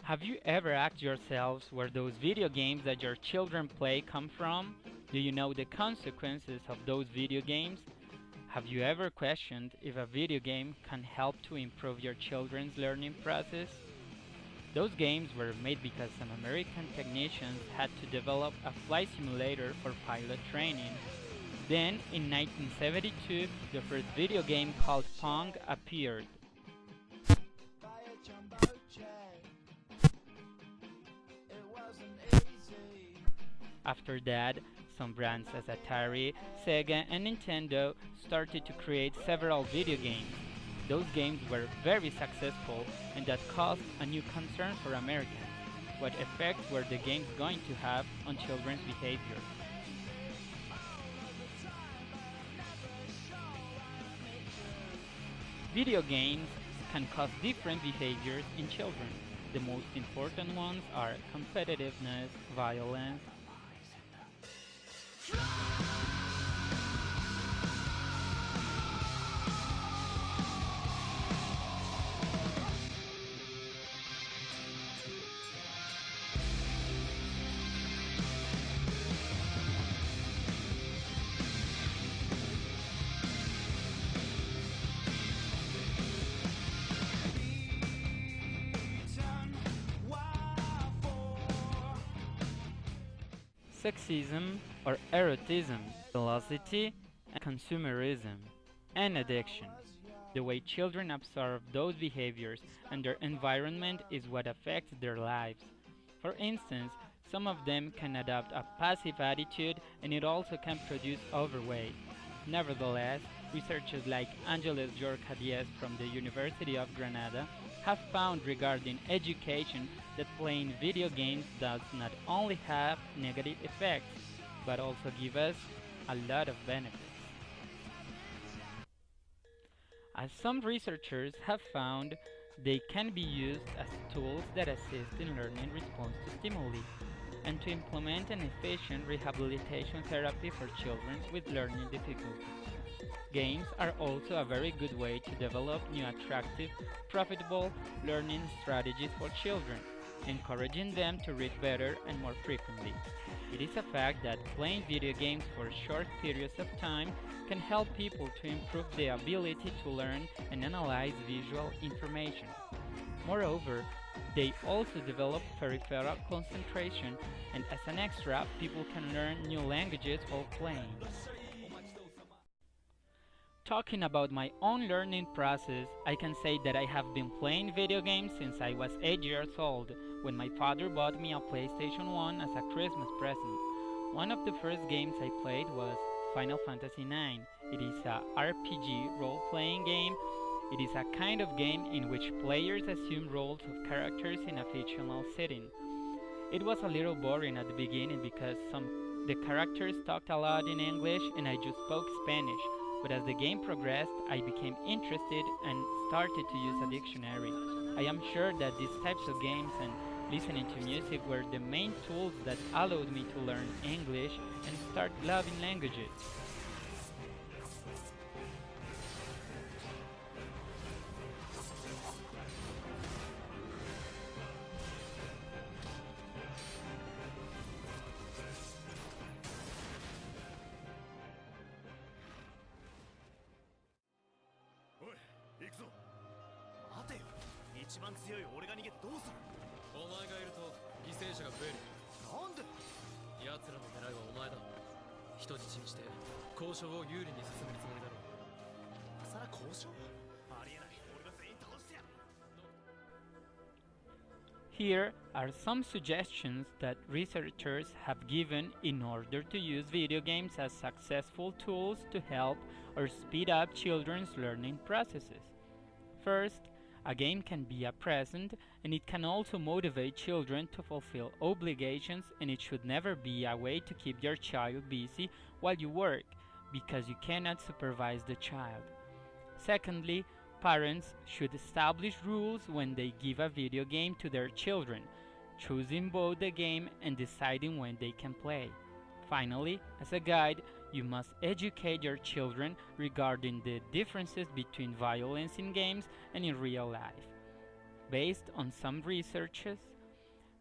Have you ever asked yourselves where those video games that your children play come from? Do you know the consequences of those video games? Have you ever questioned if a video game can help to improve your children's learning process? Those games were made because some American technicians had to develop a flight simulator for pilot training. Then, in 1972, the first video game called Pong appeared. After that, some brands as Atari, Sega, and Nintendo started to create several video games. Those games were very successful, and that caused a new concern for Americans. What effects were the games going to have on children's behavior? Video games can cause different behaviors in children. The most important ones are competitiveness, violence, sexism or erotism, velocity, and consumerism, and addiction. The way children absorb those behaviors and their environment is what affects their lives. For instance, some of them can adopt a passive attitude and it also can produce overweight. Nevertheless, researchers like Angeles Jorca from the University of Granada have found regarding education that playing video games does not only have negative effects, but also give us a lot of benefits. As some researchers have found, they can be used as tools that assist in learning response to stimuli, and to implement an efficient rehabilitation therapy for children with learning difficulties. Games are also a very good way to develop new attractive, profitable learning strategies for children, encouraging them to read better and more frequently. It is a fact that playing video games for short periods of time can help people to improve their ability to learn and analyze visual information. Moreover, they also develop peripheral concentration, and as an extra, people can learn new languages while playing. Talking about my own learning process, I can say that I have been playing video games since I was 8 years old, when my father bought me a PlayStation 1 as a Christmas present. One of the first games I played was Final Fantasy IX. It is a RPG role-playing game. It is a kind of game in which players assume roles of characters in a fictional setting. It was a little boring at the beginning because the characters talked a lot in English and I just spoke Spanish. But as the game progressed, I became interested and started to use a dictionary. I am sure that these types of games and listening to music were the main tools that allowed me to learn English and start loving languages. Here are some suggestions that researchers have given in order to use video games as successful tools to help or speed up children's learning processes. First, a game can be a present and it can also motivate children to fulfill obligations, and it should never be a way to keep your child busy while you work because you cannot supervise the child. Secondly, parents should establish rules when they give a video game to their children, choosing both the game and deciding when they can play. Finally, as a guide, you must educate your children regarding the differences between violence in games and in real life. Based on some researches,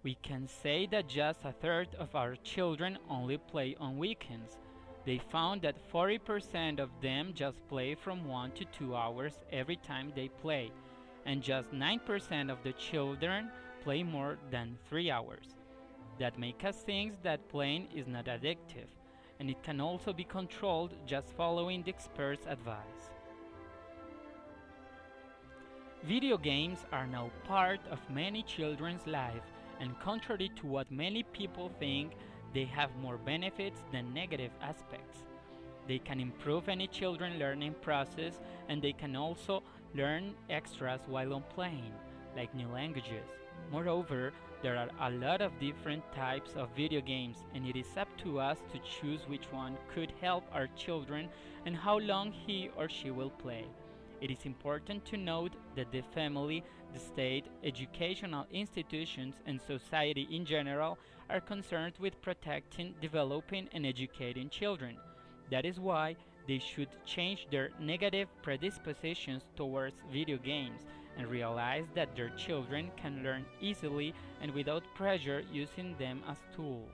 We can say that just a third of our children only play on weekends. They found that 40% of them just play from 1 to 2 hours every time they play, and just 9% of the children play more than 3 hours. That makes us think that playing is not addictive, and it can also be controlled just following the experts' advice. Video games are now part of many children's lives, and contrary to what many people think, they have more benefits than negative aspects. They can improve any children learning process, and they can also learn extras while on playing, like new languages. Moreover, there are a lot of different types of video games, and it is up to us to choose which one could help our children and how long he or she will play. It is important to note that the family, the state, educational institutions, and society in general are concerned with protecting, developing, and educating children. That is why they should change their negative predispositions towards video games and realize that their children can learn easily and without pressure using them as tools.